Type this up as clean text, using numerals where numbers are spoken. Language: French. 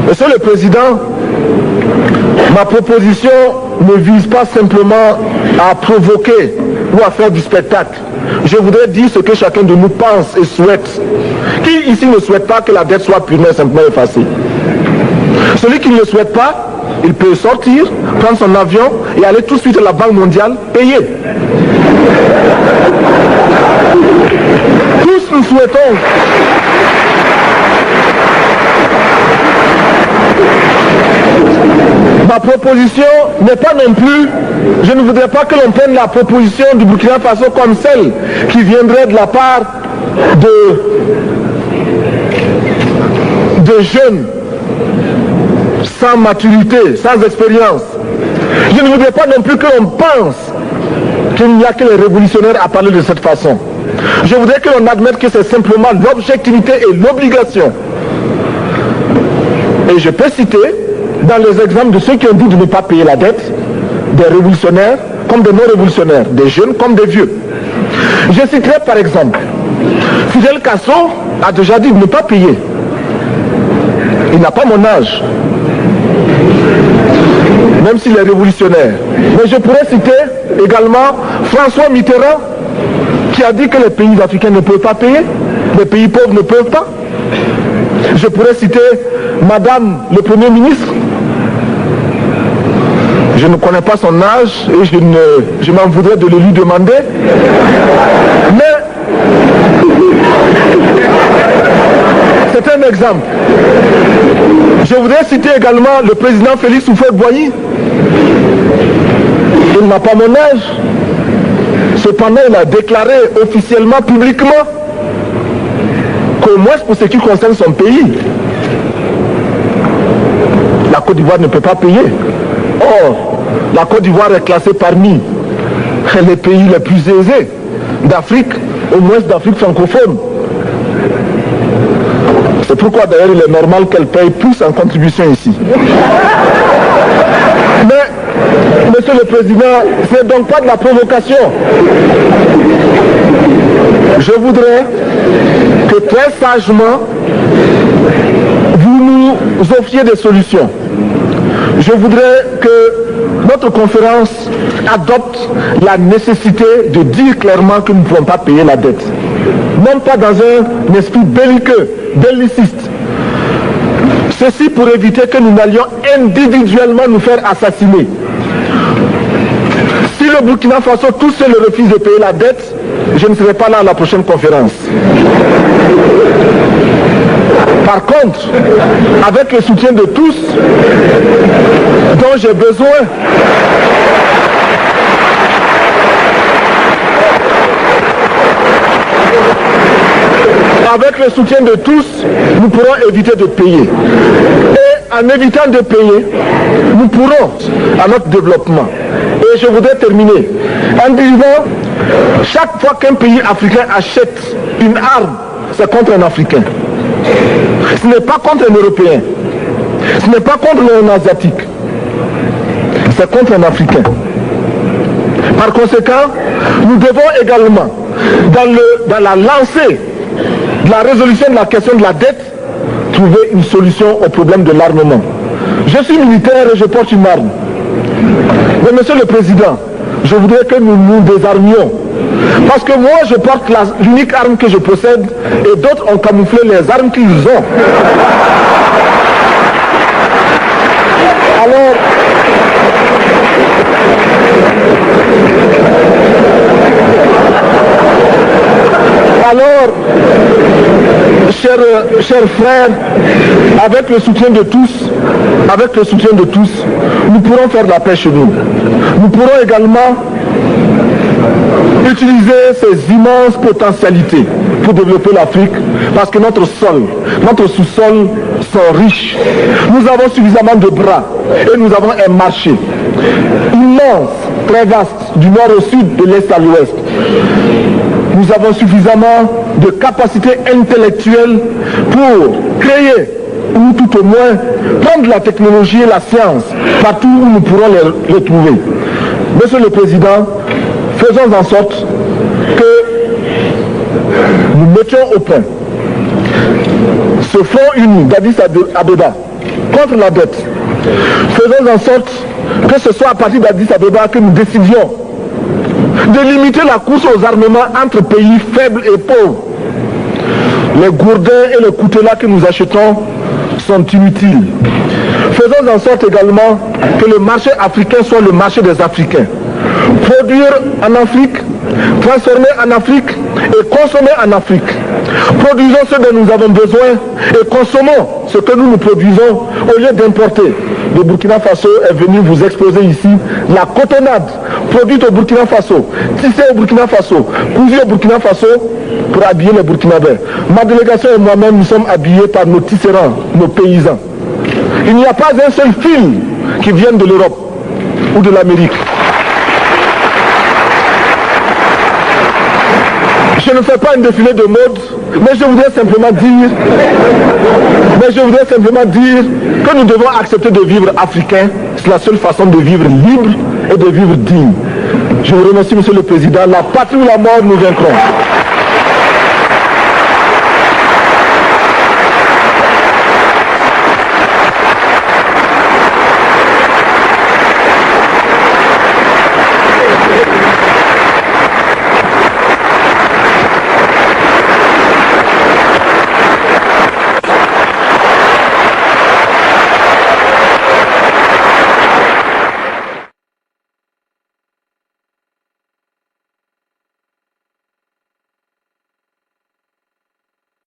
Monsieur le Président, ma proposition ne vise pas simplement à provoquer ou à faire du spectacle. Je voudrais dire ce que chacun de nous pense et souhaite. Qui ici ne souhaite pas que la dette soit purement et simplement effacée? Celui qui ne le souhaite pas, il peut sortir, prendre son avion et aller tout de suite à la Banque mondiale payer. Tous nous souhaitons ma proposition n'est pas non plus, je ne voudrais pas que l'on prenne la proposition du Burkina Faso comme celle qui viendrait de la part de jeunes sans maturité, sans expérience. Je ne voudrais pas non plus que l'on pense qu'il n'y a que les révolutionnaires à parler de cette façon. Je voudrais que l'on admette que c'est simplement l'objectivité et l'obligation. Et je peux citer dans les exemples de ceux qui ont dit de ne pas payer la dette, des révolutionnaires comme des non-révolutionnaires, des jeunes comme des vieux. Je citerai par exemple, Fidel Castro a déjà dit de ne pas payer. Il n'a pas mon âge, même s'il est révolutionnaire. Mais je pourrais citer également François Mitterrand, qui a dit que les pays africains ne peuvent pas payer, les pays pauvres ne peuvent pas. Je pourrais citer Madame le Premier ministre. Je ne connais pas son âge et je m'en voudrais de le lui demander. Mais c'est un exemple. Je voudrais citer également le président Félix Houphouët-Boigny. Il n'a pas mon âge. Cependant, il a déclaré officiellement, publiquement, qu'au moins pour ce qui concerne son pays, la Côte d'Ivoire ne peut pas payer. Or, la Côte d'Ivoire est classée parmi les pays les plus aisés d'Afrique, au moins d'Afrique francophone. C'est pourquoi d'ailleurs il est normal qu'elle paye plus en contribution ici. Mais, Monsieur le Président, ce n'est donc pas de la provocation. Je voudrais que très sagement, vous nous offriez des solutions. Je voudrais que notre conférence adopte la nécessité de dire clairement que nous ne pouvons pas payer la dette. Même pas dans un esprit belliqueux, belliciste. Ceci pour éviter que nous n'allions individuellement nous faire assassiner. Si le Burkina Faso tout seul refuse de payer la dette, je ne serai pas là à la prochaine conférence. Par contre, avec le soutien de tous, dont j'ai besoin, avec le soutien de tous, nous pourrons éviter de payer. Et en évitant de payer, nous pourrons à notre développement. Et je voudrais terminer en disant, chaque fois qu'un pays africain achète une arme, c'est contre un Africain. Ce n'est pas contre un Européen. Ce n'est pas contre un Asiatique. C'est contre un Africain. Par conséquent, nous devons également, dans la lancée de la résolution de la question de la dette, trouver une solution au problème de l'armement. Je suis militaire et je porte une arme. Mais Monsieur le Président, je voudrais que nous nous désarmions. Parce que moi, je porte l'unique arme que je possède et d'autres ont camouflé les armes qu'ils ont. Alors, chers frères, avec le soutien de tous, nous pourrons faire la paix chez nous. Nous pourrons également utiliser ces immenses potentialités pour développer l'Afrique, parce que notre sol, notre sous-sol sont riches. Nous avons suffisamment de bras et nous avons un marché immense, très vaste, du nord au sud, de l'est à l'ouest. Nous avons suffisamment de capacités intellectuelles pour créer, ou tout au moins prendre la technologie et la science partout où nous pourrons les trouver. Monsieur le Président, faisons en sorte que nous mettions au point ce front uni d'Addis Abeba contre la dette. Faisons en sorte que ce soit à partir d'Addis Abeba que nous décidions de limiter la course aux armements entre pays faibles et pauvres. Les gourdins et les coutelas que nous achetons sont inutiles. Faisons en sorte également que le marché africain soit le marché des Africains. Produire en Afrique, transformer en Afrique et consommer en Afrique. Produisons ce dont nous avons besoin et consommons ce que nous produisons au lieu d'importer. Le Burkina Faso est venu vous exposer ici la cotonnade produite au Burkina Faso, tissée au Burkina Faso, cousue au Burkina Faso pour habiller les Burkinabés. Ma délégation et moi-même, nous sommes habillés par nos tisserands, nos paysans. Il n'y a pas un seul fil qui vienne de l'Europe ou de l'Amérique. Je ne fais pas un défilé de mode, mais je voudrais simplement dire que nous devons accepter de vivre africain. C'est la seule façon de vivre libre et de vivre digne. Je vous remercie, Monsieur le Président. La patrie ou la mort, nous vaincrons.